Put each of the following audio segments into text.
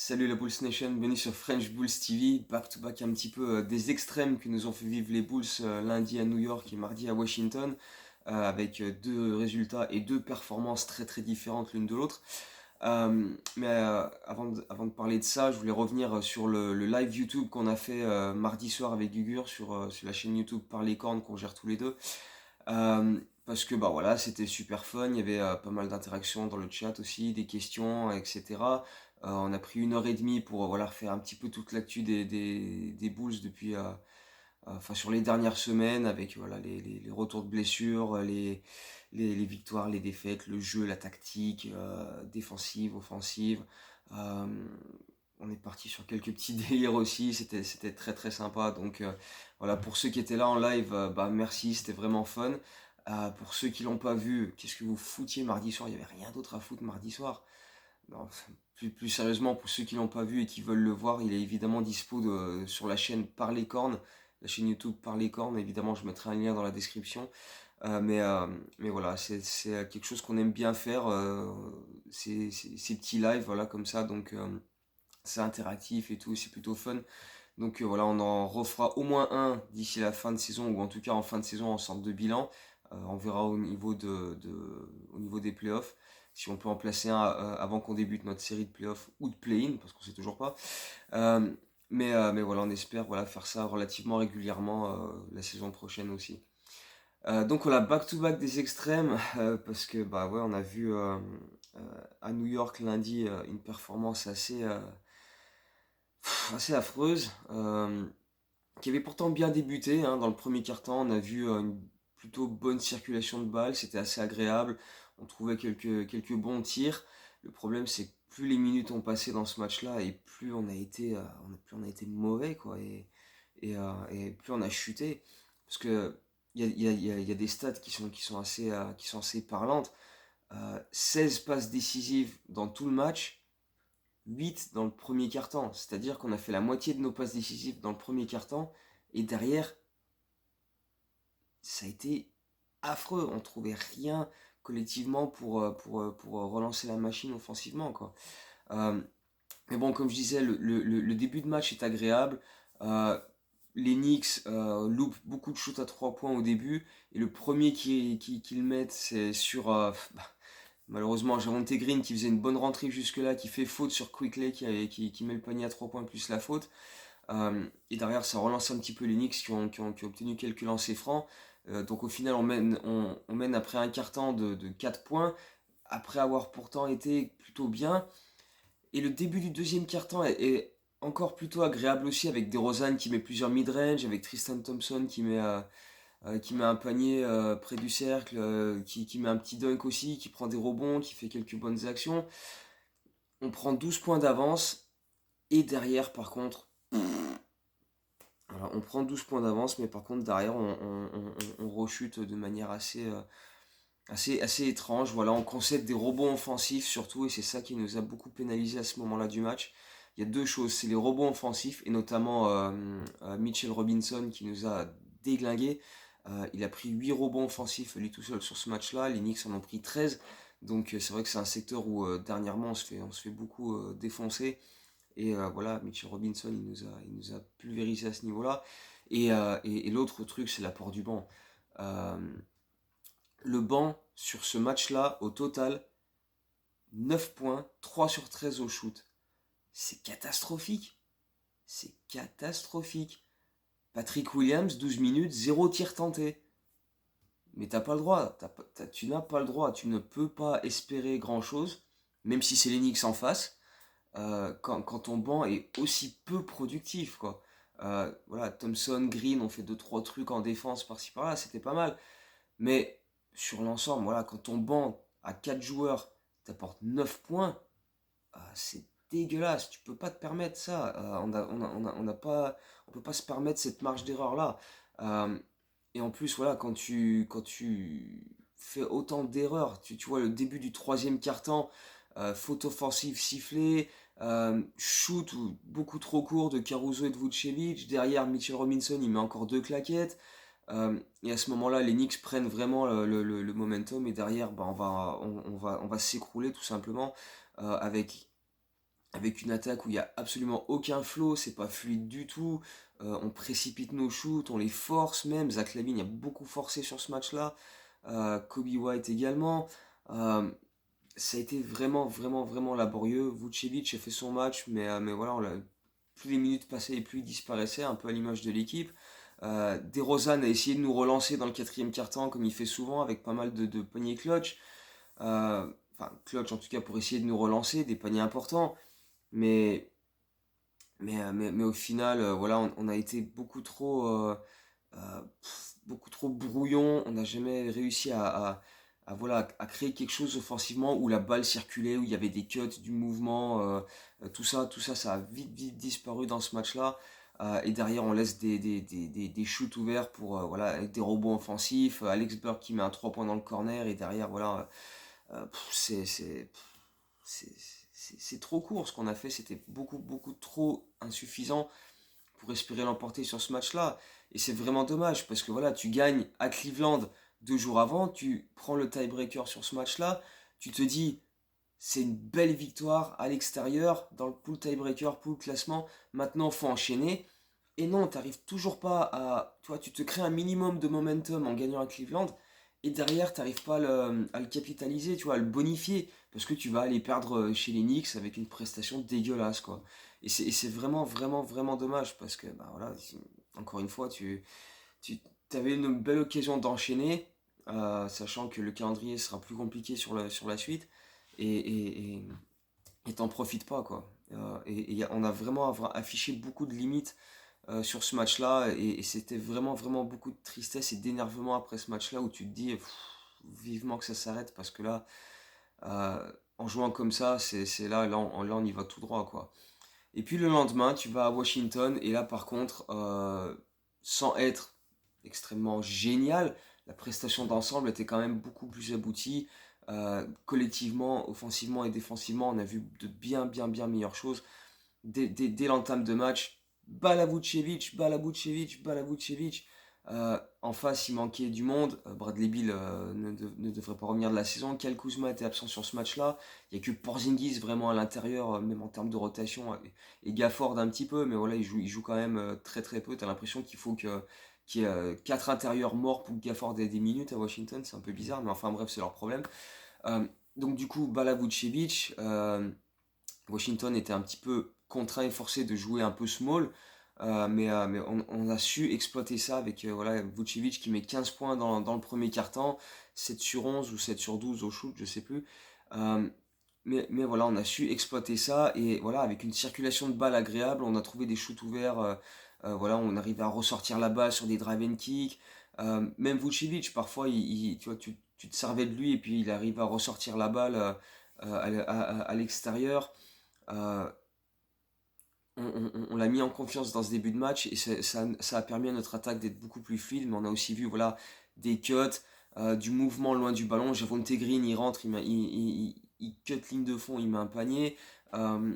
Salut la Bulls Nation, bienvenue sur French Bulls TV, back to back un petit peu des extrêmes que nous ont fait vivre les Bulls lundi à New York et mardi à Washington, avec deux résultats et deux performances très très différentes l'une de l'autre. Mais avant de parler de ça, je voulais revenir sur le live YouTube qu'on a fait mardi soir avec Gugur sur la chaîne YouTube Par les Cornes qu'on gère tous les deux. Parce que bah voilà, c'était super fun, il y avait pas mal d'interactions dans le chat aussi, des questions, etc. On a pris 1 heure et demie pour voilà, refaire un petit peu toute l'actu des Bulls depuis, enfin sur les dernières semaines, avec voilà, les retours de blessures, les victoires, les défaites, le jeu, la tactique, défensive, offensive. Euh, on est parti sur quelques petits délires aussi, c'était très très sympa. Donc voilà, pour ceux qui étaient là en live, bah merci, c'était vraiment fun. Pour ceux qui l'ont pas vu, qu'est-ce que vous foutiez mardi soir? Il n'y avait rien d'autre à foutre mardi soir. Non, plus sérieusement, pour ceux qui l'ont pas vu et qui veulent le voir, il est évidemment dispo sur la chaîne Par les Cornes, la chaîne YouTube Par les Cornes. Évidemment, je mettrai un lien dans la description. Mais voilà, c'est quelque chose qu'on aime bien faire, ces petits lives, voilà, comme ça. Donc, c'est interactif et tout, c'est plutôt fun. Donc voilà, on en refera au moins un d'ici la fin de saison, ou en tout cas en fin de saison en sorte de bilan. On verra au niveau au niveau des playoffs, si on peut en placer un avant qu'on débute notre série de playoffs ou de play-in, parce qu'on sait toujours pas. Euh, mais voilà, on espère voilà, faire ça relativement régulièrement la saison prochaine aussi. Donc voilà, back-to-back des extrêmes, parce que bah ouais, on a vu à New York lundi une performance assez affreuse, qui avait pourtant bien débuté hein, dans le premier quart-temps. On a vu une plutôt bonne circulation de balles, c'était assez agréable. On trouvait quelques bons tirs. Le problème, c'est que plus les minutes ont passé dans ce match-là et plus plus on a été mauvais, quoi. Et plus on a chuté. Parce que il y a des stats qui sont assez parlantes. 16 passes décisives dans tout le match, 8 dans le premier quart-temps. C'est-à-dire qu'on a fait la moitié de nos passes décisives dans le premier quart-temps. Et derrière, ça a été affreux. On trouvait rien collectivement pour relancer la machine offensivement, quoi. Euh, mais bon, comme je disais, le début de match est agréable. Euh, les Knicks loupent beaucoup de shoots à 3 points au début. Et le premier qu'ils mettent, c'est sur malheureusement Javonte Green qui faisait une bonne rentrée jusque-là, qui fait faute sur Quickley qui met le panier à 3 points plus la faute. Et derrière, ça relance un petit peu les Knicks qui ont obtenu quelques lancers francs. Donc au final, on mène après un quart-temps de 4 points, après avoir pourtant été plutôt bien. Et le début du deuxième quart-temps est encore plutôt agréable aussi, avec DeRozan qui met plusieurs mid-range, avec Tristan Thompson qui met un panier près du cercle, qui met un petit dunk aussi, qui prend des rebonds, qui fait quelques bonnes actions. On prend 12 points d'avance, et derrière, par contre, voilà, on prend 12 points d'avance, mais par contre, derrière, on rechute de manière assez étrange. Voilà, on concède des rebonds offensifs surtout, et c'est ça qui nous a beaucoup pénalisé à ce moment-là du match. Il y a deux choses, c'est les rebonds offensifs, et notamment Mitchell Robinson qui nous a déglingué. Il a pris 8 rebonds offensifs lui tout seul sur ce match-là, les Knicks en ont pris 13. Donc c'est vrai que c'est un secteur où dernièrement on se fait beaucoup défoncer. Et voilà, Mitchell Robinson, il nous a pulvérisé à ce niveau-là. Et l'autre truc, c'est l'apport du banc. Euh, le banc, sur ce match-là, au total, 9 points, 3 sur 13 au shoot. C'est catastrophique. C'est catastrophique. Patrick Williams, 12 minutes, 0 tir tenté. Mais t'as pas le droit. Tu n'as pas le droit. Tu ne peux pas espérer grand-chose, même si c'est l'Enix en face. Quand ton banc est aussi peu productif, quoi. Voilà, Thompson, Green ont fait deux trois trucs en défense par-ci par-là, c'était pas mal. Mais sur l'ensemble, voilà, quand ton banc à 4 joueurs t'apporte 9 points, c'est dégueulasse. Tu peux pas te permettre ça. On peut pas se permettre cette marge d'erreur là. Euh, et en plus, voilà, quand tu fais autant d'erreurs, tu vois le début du troisième quart-temps, faute offensive sifflée, shoot beaucoup trop court de Caruso et de Vucevic. Derrière, Mitchell Robinson, il met encore deux claquettes. Et à ce moment-là, les Knicks prennent vraiment le momentum et derrière, bah, on va s'écrouler tout simplement avec avec une attaque où il n'y a absolument aucun flow, c'est pas fluide du tout. On précipite nos shoots, on les force même. Zach LaVine a beaucoup forcé sur ce match-là. Kobe White également. Euh, Ça a été vraiment, vraiment, vraiment laborieux. Vucevic a fait son match, mais voilà, plus les minutes passaient et plus il disparaissait, un peu à l'image de l'équipe. DeRozan a essayé de nous relancer dans le quatrième quart-temps, comme il fait souvent, avec pas mal de paniers clutch. Enfin, clutch en tout cas pour essayer de nous relancer, des paniers importants. Mais, mais au final, voilà, on a été beaucoup trop brouillon. On n'a jamais réussi voilà, à créer quelque chose offensivement où la balle circulait, où il y avait des cuts, du mouvement. Ça a vite, vite disparu dans ce match-là. Et derrière, on laisse des shoots ouverts voilà, avec des robots offensifs. Alex Burke qui met un 3 points dans le corner. Et derrière, voilà, c'est c'est trop court ce qu'on a fait. C'était beaucoup, beaucoup trop insuffisant pour espérer l'emporter sur ce match-là. Et c'est vraiment dommage parce que voilà, tu gagnes à Cleveland 2 jours avant, tu prends le tiebreaker sur ce match-là, tu te dis c'est une belle victoire à l'extérieur, dans le pool tiebreaker, pool classement, maintenant il faut enchaîner. Et non, tu n'arrives toujours pas à. Toi, tu te crées un minimum de momentum en gagnant à Cleveland, et derrière, tu n'arrives pas à le capitaliser, tu vois, à le bonifier, parce que tu vas aller perdre chez les Knicks avec une prestation dégueulasse, quoi. Et c'est vraiment, vraiment, vraiment dommage, parce que, bah voilà, encore une fois, tu avais une belle occasion d'enchaîner, sachant que le calendrier sera plus compliqué sur la suite, et t'en profites pas, quoi. On a vraiment affiché beaucoup de limites sur ce match-là, et c'était vraiment, vraiment beaucoup de tristesse et d'énervement après ce match-là où tu te dis pff, vivement que ça s'arrête parce que là, en jouant comme ça, là, on y va tout droit, quoi. Et puis le lendemain, tu vas à Washington, et là, par contre, sans être extrêmement génial, la prestation d'ensemble était quand même beaucoup plus aboutie. Collectivement, offensivement et défensivement, on a vu de bien, bien, bien meilleures choses dès l'entame de match. Balavucevic, Balavucevic, Balavucevic. En face, il manquait du monde. Bradley Beal ne devrait pas revenir de la saison. Kyle Kuzma était absent sur ce match-là. Il n'y a que Porzingis vraiment à l'intérieur, même en termes de rotation. Et Gafford un petit peu, mais voilà, il joue quand même très très peu. Tu as l'impression qu'il y ait 4 intérieurs morts pour que Gafford ait des minutes à Washington. C'est un peu bizarre, mais enfin bref, c'est leur problème. Euh, donc du coup, Balavucevic, Washington était un petit peu contraint et forcé de jouer un peu small, mais on a su exploiter ça avec voilà, Vucevic qui met 15 points dans le premier quart-temps, 7 sur 11 ou 7 sur 12 au shoot, je sais plus. Euh, mais voilà, on a su exploiter ça, et voilà, avec une circulation de balles agréable, on a trouvé des shoots ouverts, voilà, on arrivait à ressortir la balle sur des drive and kick. Même Vucevic, parfois, tu vois, tu te servais de lui et puis il arrive à ressortir la balle à l'extérieur. Euh, on l'a mis en confiance dans ce début de match, et ça a permis à notre attaque d'être beaucoup plus fluide, mais on a aussi vu voilà, des cuts, du mouvement loin du ballon. Javonte Green, il rentre, il cut ligne de fond, il met un panier. Euh,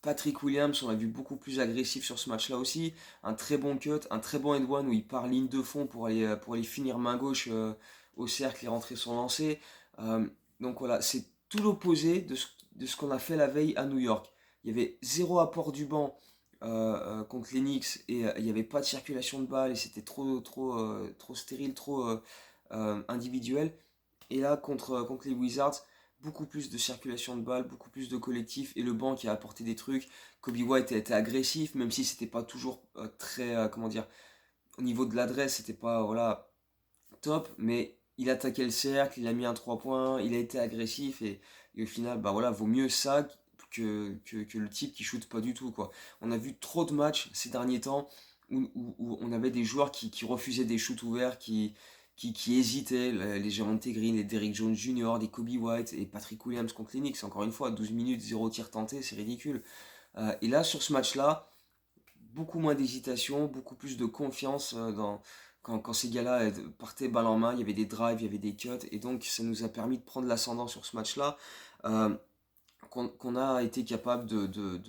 Patrick Williams, on l'a vu beaucoup plus agressif sur ce match-là aussi. Un très bon cut, un très bon end one où il part ligne de fond pour aller finir main gauche au cercle et rentrer son lancer. Euh, donc voilà, c'est tout l'opposé de ce qu'on a fait la veille à New York. Il y avait zéro apport du banc contre les Knicks, et il n'y avait pas de circulation de balles, et c'était trop stérile, trop individuel. Et là, contre les Wizards, beaucoup plus de circulation de balles, beaucoup plus de collectif, et le banc qui a apporté des trucs. Kobe White a été agressif, même si c'était pas toujours très, comment dire, au niveau de l'adresse, c'était pas, voilà, top, mais il attaquait le cercle, il a mis un 3 points, il a été agressif, et au final, bah voilà, vaut mieux ça que le type qui shoot pas du tout, quoi. On a vu trop de matchs ces derniers temps où on avait des joueurs qui refusaient des shoots ouverts, qui hésitaient, les Javonte Green, les Derrick Jones Jr., des Kobe White et Patrick Williams contre les Knicks. Encore une fois, 12 minutes, 0 tir tenté, c'est ridicule. Et là, sur ce match-là, beaucoup moins d'hésitation, beaucoup plus de confiance quand ces gars-là partaient balle en main. Il y avait des drives, il y avait des cuts, et donc ça nous a permis de prendre l'ascendant sur ce match-là. Euh, qu'on a été capable de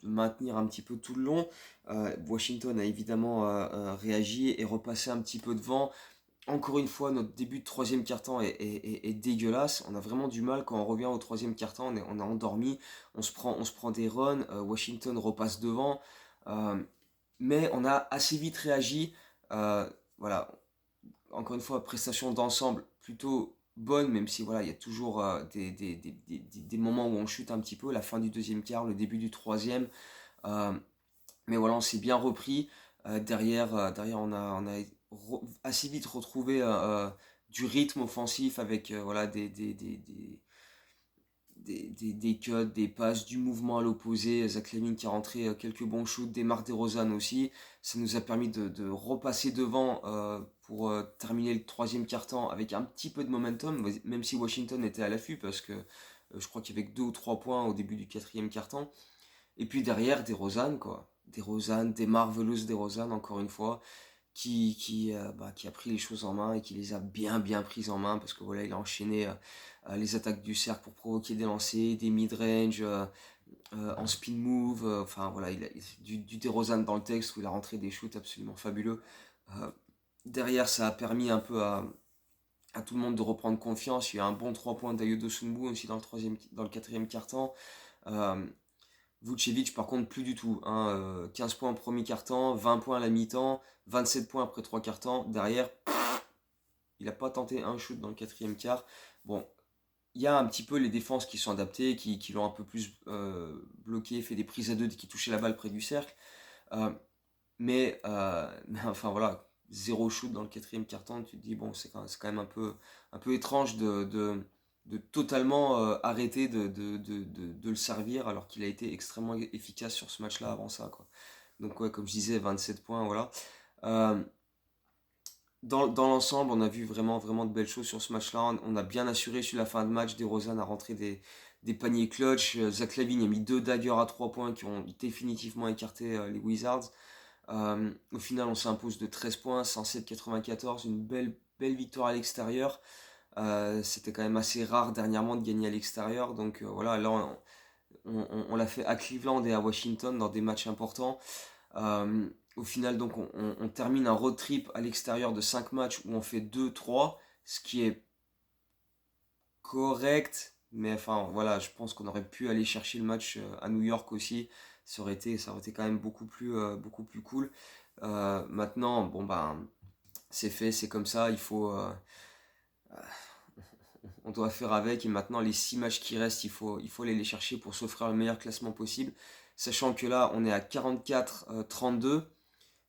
maintenir un petit peu tout le long. Washington a évidemment réagi et repassé un petit peu devant. encore une fois, notre début de troisième quart-temps est dégueulasse. On a vraiment du mal quand on revient au troisième quart-temps. On est endormi, on se prend des runs. Washington repasse devant. Euh, mais on a assez vite réagi. Euh, voilà, encore une fois, prestation d'ensemble plutôt bonne, même si voilà, il y a toujours des moments où on chute un petit peu. La fin du deuxième quart, le début du troisième. Euh, mais voilà, on s'est bien repris. Derrière on a assez vite retrouvé du rythme offensif avec voilà, des cuts, des passes, du mouvement à l'opposé. Zach Lavine qui a rentré quelques bons shoots, des Mar DeRozan aussi. Ça nous a permis de repasser devant pour terminer le troisième quart-temps avec un petit peu de momentum, même si Washington était à l'affût parce que je crois qu'il y avait que 2 ou 3 points au début du quatrième quart-temps. Et puis derrière, des Rosanne, quoi. Des Rosanne, des marvelous des Rosanne, encore une fois, qui a pris les choses en main et qui les a bien prises en main parce que voilà, il a enchaîné les attaques du cercle pour provoquer des lancers, des mid-range, en spin move. Enfin voilà, il a du DeRozan dans le texte où il a rentré des shoots absolument fabuleux. Euh, Derrière, ça a permis un peu à tout le monde de reprendre confiance. Il y a eu un bon 3 points d'Ayodo Sunbu aussi dans le quatrième quart-temps. Euh, Vucevic, par contre, plus du tout, hein. 15 points en premier quart-temps, 20 points à la mi-temps, 27 points après 3 quarts-temps. Derrière, il n'a pas tenté un shoot dans le quatrième quart. Bon, il y a un petit peu les défenses qui sont adaptées, qui l'ont un peu plus bloqué, fait des prises à deux qui touchaient la balle près du cercle. Euh, mais enfin voilà, zéro shoot dans le quatrième quart-temps, tu te dis, bon, c'est quand même un peu étrange de totalement arrêter de le servir alors qu'il a été extrêmement efficace sur ce match-là avant ça, quoi. Donc ouais, comme je disais, 27 points, voilà. Euh, dans l'ensemble, on a vu vraiment de belles choses sur ce match-là. On a bien assuré sur la fin de match. DeRozan a rentré des paniers clutch. Zach Lavine a mis 2 daggers à 3 points qui ont définitivement écarté les Wizards. Au final, on s'impose de 13 points, 107-94, une belle victoire à l'extérieur. C'était quand même assez rare dernièrement de gagner à l'extérieur. Donc voilà, là, on l'a fait à Cleveland et à Washington dans des matchs importants. Au final, donc, on termine un road trip à l'extérieur de 5 matchs où on fait 2-3, ce qui est correct. Mais enfin, voilà, je pense qu'on aurait pu aller chercher le match à New York aussi. Ça aurait été quand même beaucoup plus cool. Maintenant, bon ben, c'est fait, c'est comme ça. On doit faire avec. Et maintenant, les 6 matchs qui restent, il faut aller les chercher pour s'offrir le meilleur classement possible. Sachant que là, on est à 44-32.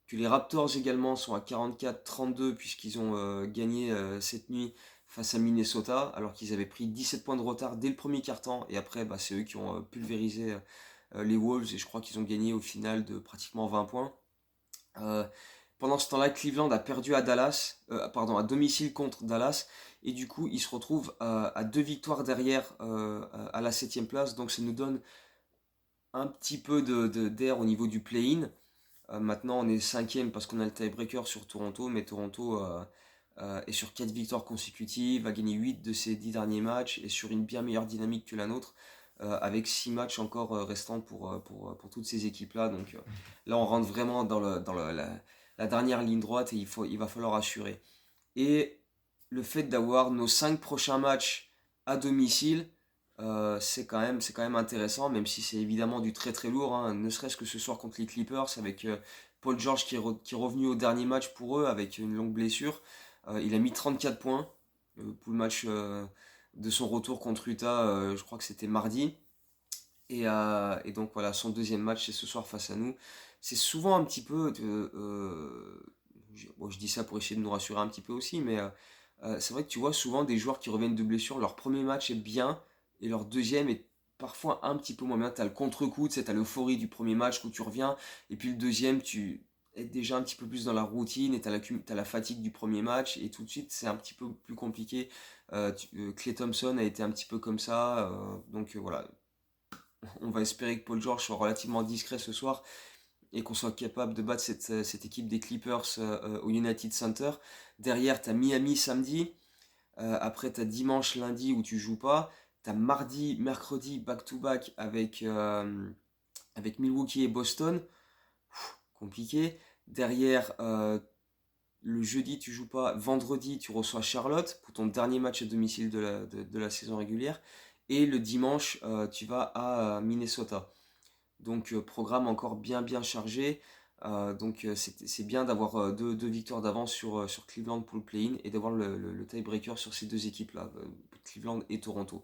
Que les Raptors également sont à 44-32 puisqu'ils ont gagné cette nuit face à Minnesota alors qu'ils avaient pris 17 points de retard dès le premier quart-temps et après bah, c'est eux qui ont pulvérisé les Wolves et je crois qu'ils ont gagné au final de pratiquement 20 points. Euh, Pendant ce temps-là, Cleveland a perdu à à domicile contre Dallas et du coup ils se retrouvent à 2 victoires derrière à la 7ème place, donc ça nous donne un petit peu d'air au niveau du play-in. Maintenant, on est 5ème parce qu'on a le tiebreaker sur Toronto, mais Toronto est sur 4 victoires consécutives, a gagné 8 de ses 10 derniers matchs et sur une bien meilleure dynamique que la nôtre, avec 6 matchs encore restants pour toutes ces équipes-là. Donc là, on rentre vraiment la dernière ligne droite et il va falloir assurer. Et le fait d'avoir nos 5 prochains matchs à domicile, c'est quand même intéressant, même si c'est évidemment du très lourd, hein, ne serait-ce que ce soir contre les Clippers, avec Paul George qui est revenu au dernier match pour eux avec une longue blessure. Il a mis 34 points pour le match de son retour contre Utah, je crois que c'était mardi. Et donc voilà, son deuxième match c'est ce soir face à nous. C'est souvent un petit peu bon, je dis ça pour essayer de nous rassurer un petit peu aussi, mais c'est vrai que tu vois souvent des joueurs qui reviennent de blessure, leur premier match est bien et leur deuxième est parfois un petit peu moins bien. T'as le contre-coup, tu sais, t'as l'euphorie du premier match où tu reviens, et puis le deuxième, tu es déjà un petit peu plus dans la routine et t'as la fatigue du premier match, et tout de suite c'est un petit peu plus compliqué. Klay Thompson a été un petit peu comme ça, donc voilà, on va espérer que Paul George soit relativement discret ce soir et qu'on soit capable de battre cette équipe des Clippers au United Center. Derrière, tu as Miami samedi. Après, tu as dimanche, lundi où tu joues pas. Tu as mardi, mercredi, back-to-back avec Milwaukee et Boston. Compliqué. Derrière, Le jeudi, tu joues pas. Vendredi, tu reçois Charlotte pour ton dernier match à domicile de la saison régulière. Et le dimanche, tu vas à Minnesota. Donc programme encore bien chargé. C'est bien d'avoir deux victoires d'avance sur Cleveland pour le play-in et d'avoir le tie-breaker sur ces deux équipes-là, Cleveland et Toronto.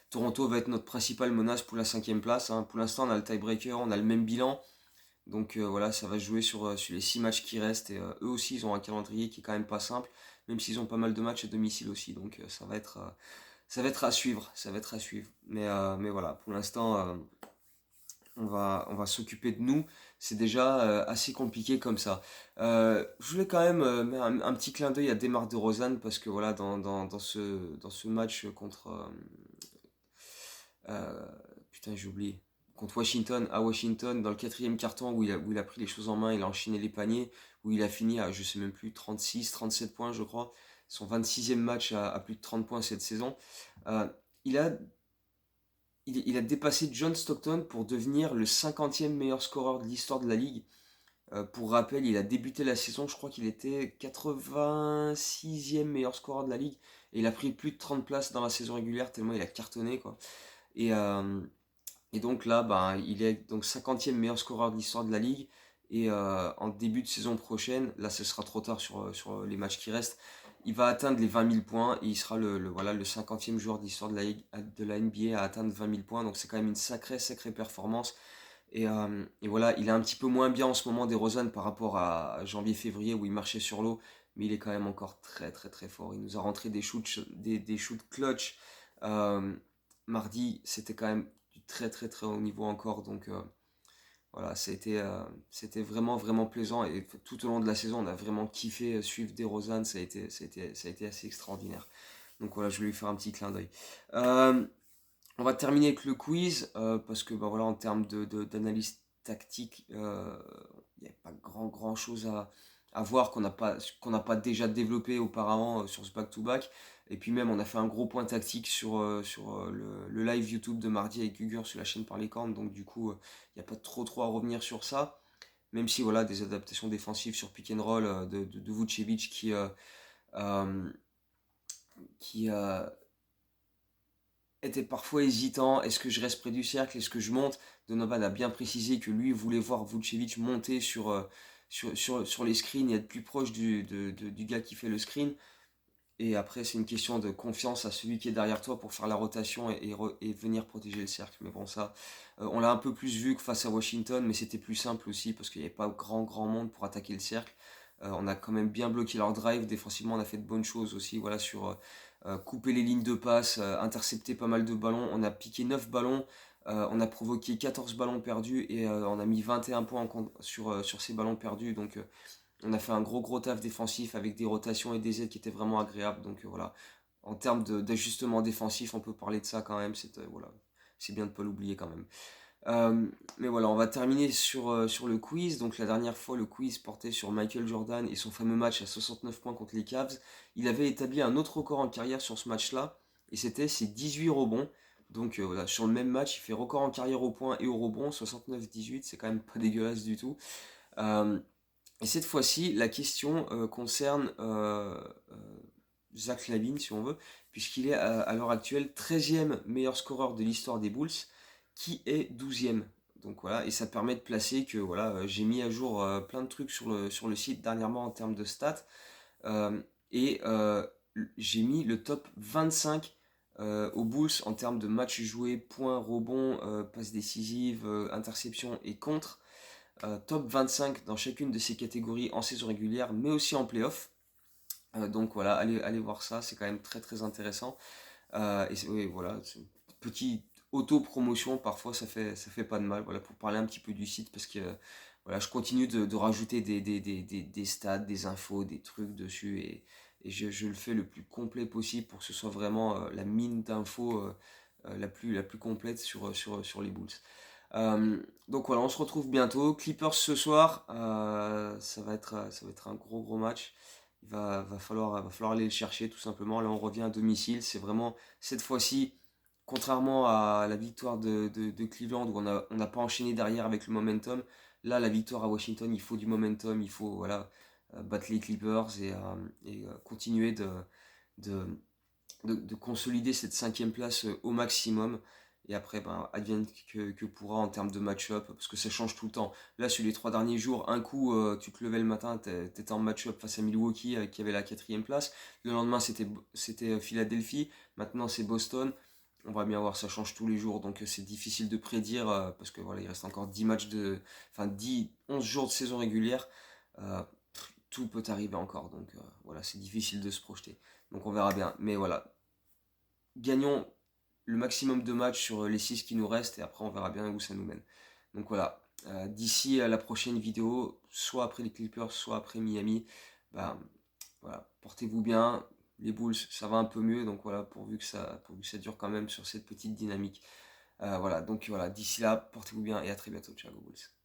Toronto va être notre principale menace pour la cinquième place, hein. Pour l'instant, on a le tie-breaker, on a le même bilan. Donc voilà, ça va jouer sur les 6 matchs qui restent. Et eux aussi, ils ont un calendrier qui est quand même pas simple, même s'ils ont pas mal de matchs à domicile aussi. Donc ça va être à suivre. Ça va être à suivre. Mais voilà, pour l'instant, on va s'occuper de nous. C'est déjà assez compliqué comme ça. Je voulais quand même mettre un petit clin d'œil à Demar DeRozan parce que voilà, dans ce match contre. Euh, putain, j'ai oublié. Contre Washington, à Washington, dans le quatrième carton où il a pris les choses en main, il a enchaîné les paniers, où il a fini à, je sais même plus, 36, 37 points, je crois. Son 26e match à plus de 30 points cette saison. Euh, il a il a dépassé John Stockton pour devenir le 50e meilleur scoreur de l'histoire de la ligue. Pour rappel, il a débuté la saison, je crois qu'il était 86e meilleur scoreur de la ligue. Et il a pris plus de 30 places dans la saison régulière tellement il a cartonné, quoi. Et, euh, et donc là, bah, il est donc 50e meilleur scoreur de l'histoire de la ligue. Et en début de saison prochaine, là ce sera trop tard sur les matchs qui restent, il va atteindre les 20 000 points et il sera voilà, le 50e joueur de l'histoire de la NBA à atteindre 20 000 points. Donc c'est quand même une sacrée performance. Et voilà, il est un petit peu moins bien en ce moment des DeRozan par rapport à janvier-février où il marchait sur l'eau. Mais il est quand même encore très fort. Il nous a rentré des shoots clutch. Euh, Mardi, c'était quand même du très haut niveau encore. Donc voilà, c'était vraiment plaisant. Et tout au long de la saison, on a vraiment kiffé suivre DeRozan. Ça a été assez extraordinaire. Donc voilà, je voulais lui faire un petit clin d'œil. Euh, on va terminer avec le quiz, parce que bah, voilà, en termes d'analyse tactique, il n'y a pas grand chose à voir qu'on n'a pas déjà développé auparavant sur ce back-to-back. Et puis même, on a fait un gros point tactique sur le live YouTube de mardi avec Gugur sur la chaîne Par les Cornes. Donc du coup, il n'y a pas trop à revenir sur ça. Même si voilà, des adaptations défensives sur pick and roll de Vucevic euh, qui était parfois hésitant. Est-ce que je reste près du cercle? Est-ce que je monte? Donovan a bien précisé que lui voulait voir Vucevic monter sur les screens et être plus proche du gars qui fait le screen. Et après, c'est une question de confiance à celui qui est derrière toi pour faire la rotation et venir protéger le cercle. Mais bon, ça, on l'a un peu plus vu que face à Washington, mais c'était plus simple aussi parce qu'il n'y avait pas grand monde pour attaquer le cercle. On a quand même bien bloqué leur drive. Défensivement, on a fait de bonnes choses aussi. Voilà, sur couper les lignes de passe, intercepter pas mal de ballons. On a piqué 9 ballons. On a provoqué 14 ballons perdus et on a mis 21 points sur ces ballons perdus. Donc, on a fait un gros taf défensif avec des rotations et des aides qui étaient vraiment agréables. Donc voilà, en termes d'ajustement défensif, on peut parler de ça quand même. Voilà, c'est bien de ne pas l'oublier quand même. Mais voilà, on va terminer sur le quiz. Donc la dernière fois, le quiz portait sur Michael Jordan et son fameux match à 69 points contre les Cavs. Il avait établi un autre record en carrière sur ce match-là, et c'était ses 18 rebonds. Donc voilà, sur le même match, il fait record en carrière au point et au rebond, 69-18, c'est quand même pas dégueulasse du tout. Euh, et cette fois-ci, la question concerne Zach LaVine, si on veut, puisqu'il est à l'heure actuelle 13e meilleur scoreur de l'histoire des Bulls, qui est 12e. Donc voilà, et ça permet de placer que voilà, j'ai mis à jour plein de trucs sur le site dernièrement en termes de stats, euh, et j'ai mis le top 25 aux Bulls en termes de matchs joués, points, rebonds, passes décisives, interceptions et contre. Top 25 dans chacune de ces catégories en saison régulière, mais aussi en playoff. Donc voilà, allez voir ça, c'est quand même très intéressant. Oui, voilà, c'est une petite auto-promotion, parfois ça fait pas de mal, voilà, pour parler un petit peu du site, parce que voilà, je continue de rajouter des stats, des infos, des trucs dessus, et je le fais le plus complet possible pour que ce soit vraiment la mine d'infos la plus complète sur les Bulls. Donc voilà, on se retrouve bientôt. Clippers ce soir, ça va être un gros match. Va falloir aller le chercher tout simplement. Là, on revient à domicile. C'est vraiment cette fois-ci, contrairement à la victoire de Cleveland où on n'a pas enchaîné derrière avec le momentum. Là, la victoire à Washington, il faut du momentum. Il faut voilà, battre les Clippers et continuer de, de consolider cette 5e place au maximum. Et après, ben, advienne que pourra en termes de match-up, parce que ça change tout le temps. Là, sur les 3 derniers jours, un coup, tu te levais le matin, t'étais en match-up face à Milwaukee, qui avait la 4e place. Le lendemain, c'était Philadelphie. Maintenant, c'est Boston. On va bien voir, ça change tous les jours, donc c'est difficile de prédire, parce que voilà, il reste encore 10 matchs enfin 11 jours de saison régulière. Euh, Tout peut arriver encore, donc voilà, c'est difficile de se projeter. Donc on verra bien. Mais voilà, gagnons le maximum de matchs sur les 6 qui nous restent et après on verra bien où ça nous mène. Donc voilà, d'ici à la prochaine vidéo, soit après les Clippers, soit après Miami, bah, voilà, portez-vous bien. Les Bulls, ça va un peu mieux, donc voilà, pourvu que ça dure quand même sur cette petite dynamique. Voilà, donc voilà, d'ici là, portez-vous bien et à très bientôt. Ciao, Bulls.